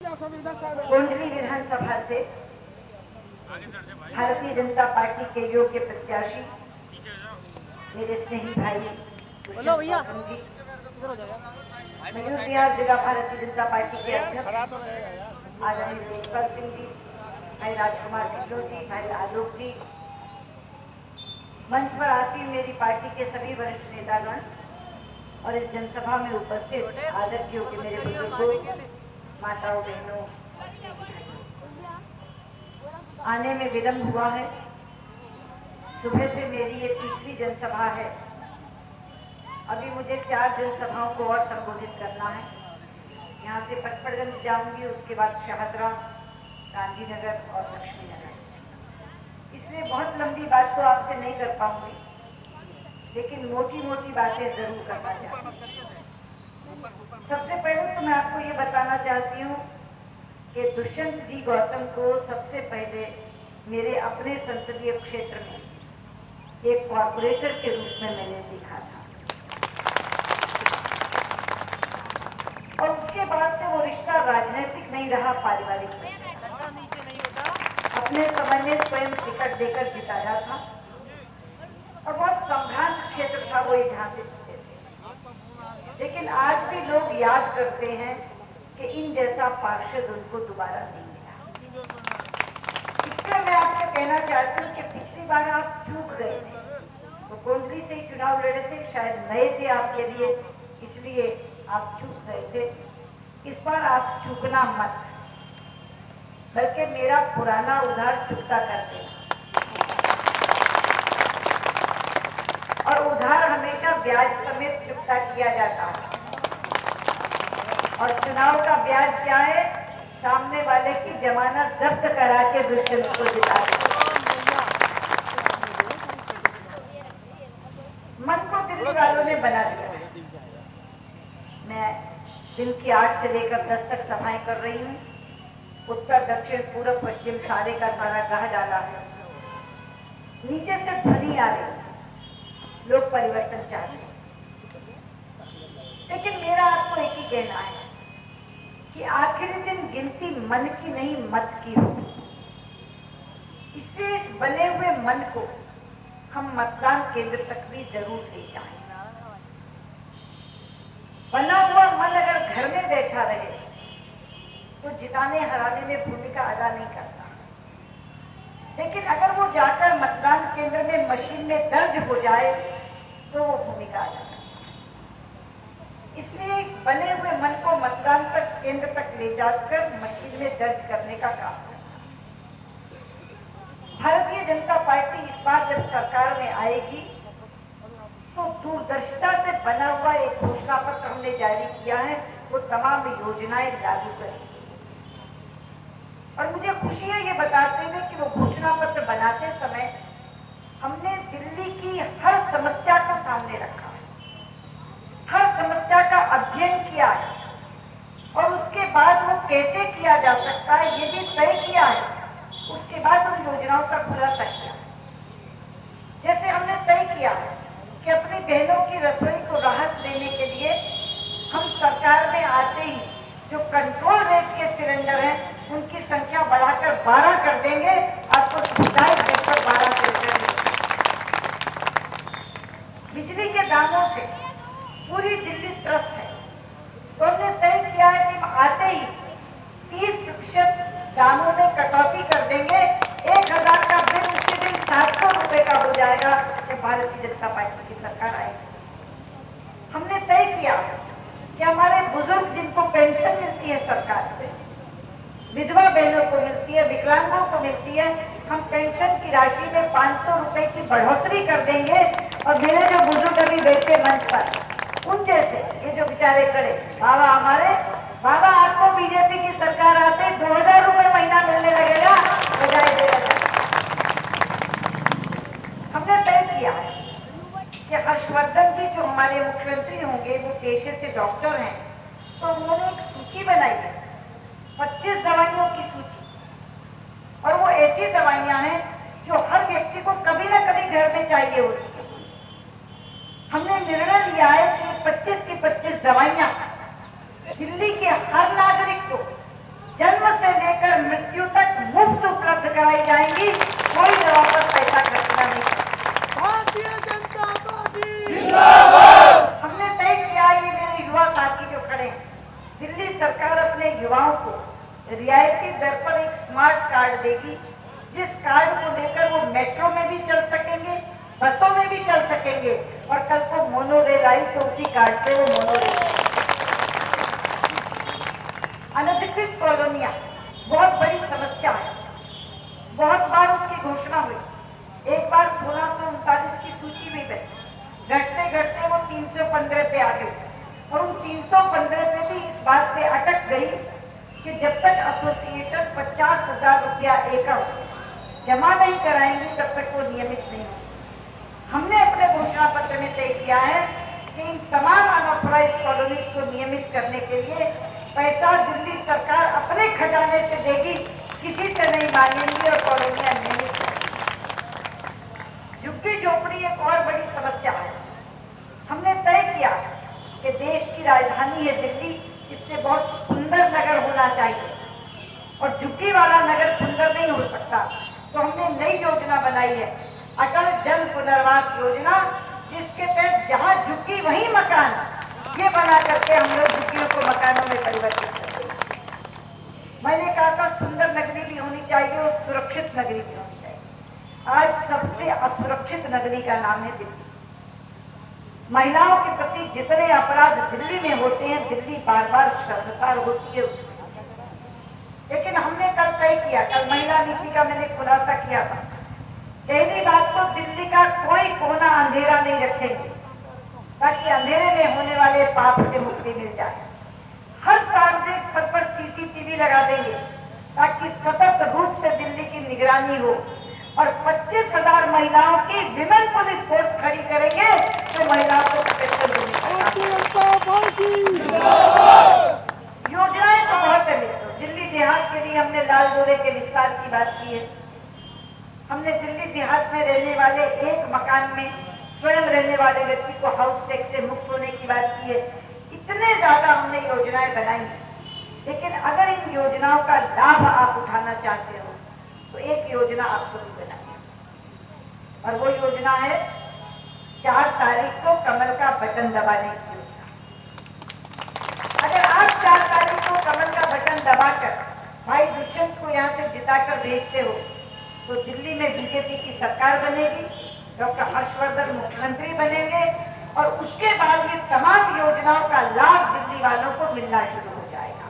गोंडली विधानसभा से भारतीय जनता पार्टी के योग्य प्रत्याशी मेरे स्नेही भाई बिहार जिला भारतीय जनता पार्टी के अध्यक्ष आदरणीय देशपाल सिंह जी, भाई राजकुमार टिकलो जी, भाई आलोक जी, मंच पर आसीन मेरी पार्टी के सभी वरिष्ठ नेतागण और इस जनसभा में उपस्थित आदर योग्य मेरे बुजुर्गों, माताओं, बहनों, आने में विलम्ब हुआ है। सुबह से मेरी ये तीसरी जनसभा है। अभी मुझे 4 जनसभाओं को और संबोधित करना है। यहाँ से पटपड़गंज जाऊंगी, उसके बाद शाहदरा, गांधीनगर और लक्ष्मीनगर। इसलिए बहुत लंबी बात तो आपसे नहीं कर पाऊंगी, लेकिन मोटी मोटी बातें जरूर करना चाहती हूँ। सबसे पहले तो मैं आपको ये बताना चाहती हूँ कि दुष्यंत जी गौतम को सबसे पहले मेरे अपने संसदीय क्षेत्र में एक कॉर्पोरेटर के रूप में मैंने देखा था, और उसके बाद से वो रिश्ता राजनीतिक नहीं रहा, पारिवारिक। अपने समय में स्वयं टिकट देकर जिताया था और बहुत संभ्रांत क्षेत्र था वो, जहाँ से जीते थे। लेकिन आज भी लोग याद करते हैं कि इन जैसा पार्षद उनको दोबारा नहीं मिला। इसलिए मैं आपसे कहना चाहती हूँ कि पिछली बार आप चूक गए थे, तो गोंडली से ही चुनाव लड़े थे, शायद नए थे आपके लिए, इसलिए आप चूक गए थे। इस बार आप चूकना मत, बल्कि मेरा पुराना उधार चुकता कर देना। और उधार हमेशा ब्याज समेत चुकता किया जाता है, और चुनाव का ब्याज क्या है? सामने वाले की जमानत जब्त करा के दुष्यंत को जिता देना। मन को दिल्ली वालों ने बना दिया। मैं दिन की 8 से लेकर 10 तक सभाएं कर रही हूँ। उत्तर, दक्षिण, पूर्व, पश्चिम सारे का सारा गाह डाला है। नीचे से ध्वनि आ रही, लोग परिवर्तन चाहते हैं। लेकिन मेरा आपको एक ही कहना है कि आखिरी दिन गिनती मन की नहीं, मत की होगी। इसलिए इस बने हुए मन को हम मतदान केंद्र तक भी जरूर ले जाएं। बना हुआ मन अगर घर में बैठा रहे तो जिताने हराने में भूमिका अदा नहीं करता, लेकिन अगर वो जाकर मतदान केंद्र में मशीन में दर्ज हो जाए तो वो भूमिका अदा करता है। इसलिए इस बने हुए मन को मतदान तक केंद्र तक ले जाकर मशीन में दर्ज करने का काम है। भारतीय जनता पार्टी इस बार जब सरकार में आएगी तो दूरदर्शिता से बना हुआ एक घोषणा पत्र हमने जारी किया है, वो तमाम योजनाएं लागू करेगी। और मुझे खुशी है ये बताते हुए कि वो घोषणा पत्र बनाते समय हमने दिल्ली की हर समस्या को सामने रखा है, हर समस्या का अध्ययन किया है, और उसके बाद वो कैसे किया जा सकता है ये भी तय किया है। उसके बाद उन योजनाओं का खुलासा किया। जैसे हमने तय किया कि अपनी बहनों की रसोई को राहत देने के लिए हम सरकार में आते ही जो कंट्रोल रेट के सिलेंडर हैं उनकी संख्या बढ़ाकर 12 कर देंगे। आपको सुविधाएं देकर 12 सिलेंडर। बिजली के दामों से पूरी दिल्ली त्रस्त है, तो हमने तय किया है कि हम आते ही 30% दामों में कटौती कर देंगे। 1000 का बिल उसी दिन 700 रुपए का हो जाएगा जब भारतीय जनता पार्टी की सरकार आएगी। हमने तय किया कि हमारे बुजुर्ग जिनको पेंशन मिलती है सरकार से, विधवा बहनों को मिलती है, विकलांगों को मिलती है, हम पेंशन की राशि में 500 रुपए की बढ़ोतरी कर देंगे। और मेरे जो बुजुर्ग अभी बैठे मंच पर, उन जैसे ये जो बेचारे खड़े, बाबा हमारे, बाबा आपको बीजेपी की सरकार आते 2000 रुपए महीना मिलने लगेगा, बजाय 1000। हमने तय किया कि हर्षवर्धन जी जो हमारे मुख्यमंत्री होंगे वो पेशे से डॉक्टर हैं, तो उन्होंने एक सूची बनाई है, 25 दवाइयों की सूची, और वो ऐसी दवाइयां हैं जो हर व्यक्ति को कभी ना कभी घर में चाहिए होती है। हमने निर्णय लिया है कि 25 की 25 दवाइयां दिल्ली के हर नागरिक को कराई जाएंगी, कोई दवा पर पैसा खर्चना नहीं। भारतीय जनता पार्टी हमने तय किया, ये मेरे युवा साथी जो खड़े हैं, दिल्ली सरकार अपने युवाओं को रियायती दर पर एक स्मार्ट कार्ड देगी, जिस कार्ड को लेकर वो मेट्रो में भी चल सकेंगे, बसों में भी चल सकेंगे, और कल को मोनो रेल आई तो उसी कार्ड से वो मोनो रेल। अनधिकृत कॉलोनियां बहुत बड़ी समस्या है, बहुत बार उसकी घोषणा हुई, एक बार 1639 की सूची में गई, घटते घटते वो 315 पे आ गई, और उन 315 पे भी इस बात पे अटक गई कि जब तक एसोसिएशन 50,000 रुपया एकड़ जमा नहीं कराएंगे तब तक वो नियमित नहीं होगी। हमने अपने घोषणा पत्र में तय किया है कि इन तमाम अनऑथराइज कॉलोनीज को नियमित करने के लिए पैसा दिल्ली सरकार अपने खजाने से देगी, किसी से नहीं मांगेंगी, और कॉलोनियां नियमित करेंगी। झुग्गी झोपड़ी एक और बड़ी समस्या है। हमने तय किया कि देश की राजधानी है दिल्ली, इससे बहुत सुंदर नगर होना चाहिए, और झुग्गी वाला नगर सुंदर नहीं हो सकता। तो हमने नई योजना बनाई है, अटल जन पुनर्वास योजना, जिसके तहत जहां झुग्गी वहीं मकान, ये बना करके हम लोग झुग्गियों को मकानों में परिवर्तित करते हैं। मैंने कहा था सुंदर नगरी भी होनी चाहिए और सुरक्षित नगरी भी होनी चाहिए। आज सबसे असुरक्षित नगरी का नाम है दिल्ली। महिलाओं के प्रति जितने अपराध दिल्ली में होते हैं, दिल्ली बार बार शर्मसार होती है। लेकिन हमने कल तय किया, कल महिला नीति का मैंने खुलासा किया था, पहली बात तो दिल्ली का कोई कोना अंधेरा नहीं रखेंगे, ताकि अंधेरे में होने वाले पाप से मुक्ति मिल जाए। हर सार्वजनिक स्थल पर सीसीटीवी लगा देंगे, ताकि सतत रूप से दिल्ली की निगरानी हो, और 25,000 महिलाओं की विमेन पुलिस फोर्स खड़ी करेंगे, तो महिलाओं को प्रोटेक्शन देने। योजनाएं तो बहुत है मित्रों। दिल्ली देहात के लिए हमने लाल डोरे के विस्तार की बात की है। हमने दिल्ली देहात में रहने वाले एक मकान में स्वयं रहने वाले व्यक्ति को हाउस टैक्स से मुक्त होने की बात की है। इतने ज्यादा हमने योजनाएं बनाई, लेकिन अगर इन योजनाओं का लाभ आप उठाना चाहते हो तो एक योजना आपको भी बनानी, और वो योजना है 4 तारीख को कमल का बटन दबाने की योजना। अगर आप 4 तारीख को कमल का बटन दबाकर भाई दुष्यंत को यहाँ से जिताकर भेजते हो, तो दिल्ली में बीजेपी की सरकार बनेगी, डॉक्टर हर्षवर्धन मुख्यमंत्री बनेंगे, और उसके बाद ये तमाम योजनाओं का लाभ दिल्ली वालों को मिलना शुरू हो जाएगा।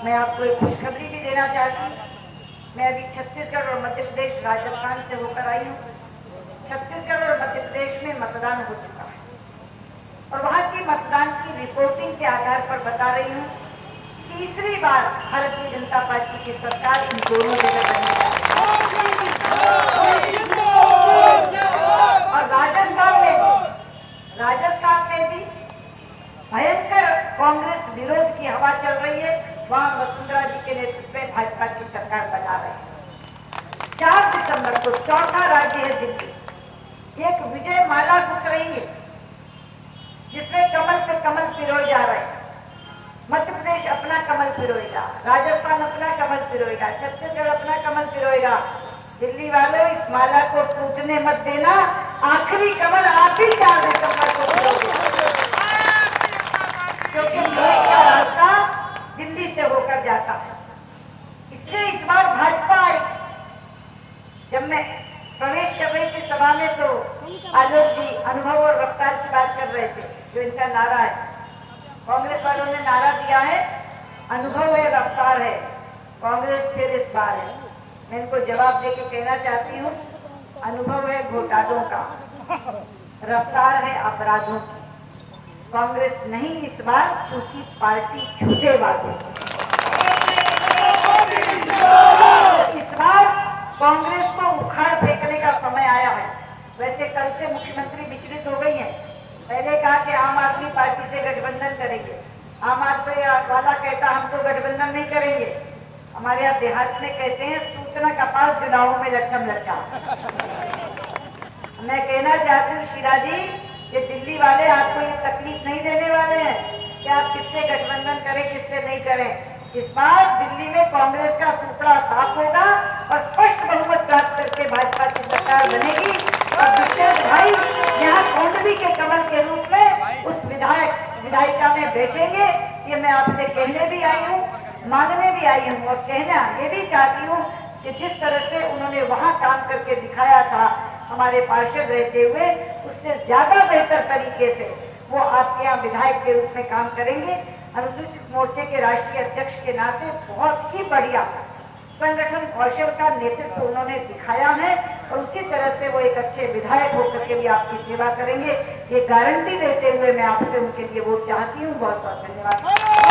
मैं आपको एक खुशखबरी भी देना चाहती हूँ। मैं अभी छत्तीसगढ़ और मध्य प्रदेश, राजस्थान से होकर आई हूँ। छत्तीसगढ़ और मध्य प्रदेश में मतदान हो चुका है, और वहाँ की मतदान की रिपोर्टिंग के आधार पर बता रही हूँ, तीसरी बार भारतीय जनता पार्टी की सरकार इन दोनों जगह बनी है। और राजस्थान में भी भयंकर कांग्रेस विरोध की हवा चल रही है। वहां वसुंधरा जी के नेतृत्व में भाजपा की सरकार बना रहे हैं। 4 दिसंबर को चौथा राज्य है दिल्ली, एक विजय माला गुथ रही है, जिसमें कमल पे कमल पिरोए जा रहे हैं। मध्य प्रदेश अपना कमल पिरोएगा, राजस्थान अपना कमल पिरोएगा, छत्तीसगढ़ अपना कमल पिरोएगा। दिल्ली वालों, इस माला को टूटने मत देना। आखिरी कमल आप ही 4 दिसंबर को पिरोगे, क्योंकि देश का रास्ता दिल्ली से होकर जाता है। इसलिए इस बार भाजपा आई। जब मैं प्रवेश कर रही थी सभा में, तो आलोक जी अनुभव और रफ्तार की बात कर रहे थे, जो इनका नारा है। कांग्रेस वालों ने नारा दिया है, अनुभव है, रफ्तार है, कांग्रेस फिर इस बार है। मैं इनको जवाब देके कहना चाहती हूँ, अनुभव है घोटालों का, रफ्तार है अपराधों की। कांग्रेस नहीं इस बार, क्योंकि पार्टी झूठे वादे। इस बार कांग्रेस को उखाड़ फेंकने का समय आया है। वैसे कल से मुख्यमंत्री विचलित हो गई हैं। पहले कहा कि आम आदमी पार्टी से गठबंधन करेंगे, आम आदमी वाला कहता हम तो गठबंधन नहीं करेंगे। हमारे यहाँ देहात में कहते हैं सूचना कपाल चुनावों में लटकम लटका। मैं कहना चाहती हूँ शीला जी, ये दिल्ली वाले आपको ये तकलीफ नहीं देने वाले हैं कि आप किससे गठबंधन करें, किससे नहीं करें। इस बार दिल्ली में कांग्रेस का सुपड़ा साफ होगा और स्पष्ट भाजपा की सरकार बनेगी और दुष्यंत भाई यहाँ कौंडवी के कमल के रूप में उस विधायिका में बेचेंगे। ये मैं आपसे कहने भी आई हूँ, मांगने भी आई हूँ और कहना ये भी चाहती हूँ कि जिस तरह से उन्होंने वहाँ काम करके दिखाया था हमारे पार्षद रहते हुए, उससे ज्यादा बेहतर तरीके से वो आपके यहाँ विधायक के रूप में काम करेंगे। अनुसूचित मोर्चे के राष्ट्रीय अध्यक्ष के नाते बहुत ही बढ़िया संगठन कौशल का नेतृत्व उन्होंने दिखाया है और उसी तरह से वो एक अच्छे विधायक होकर के भी आपकी सेवा करेंगे, ये गारंटी देते हुए मैं आपसे उनके लिए वोट चाहती हूँ। बहुत बहुत धन्यवाद।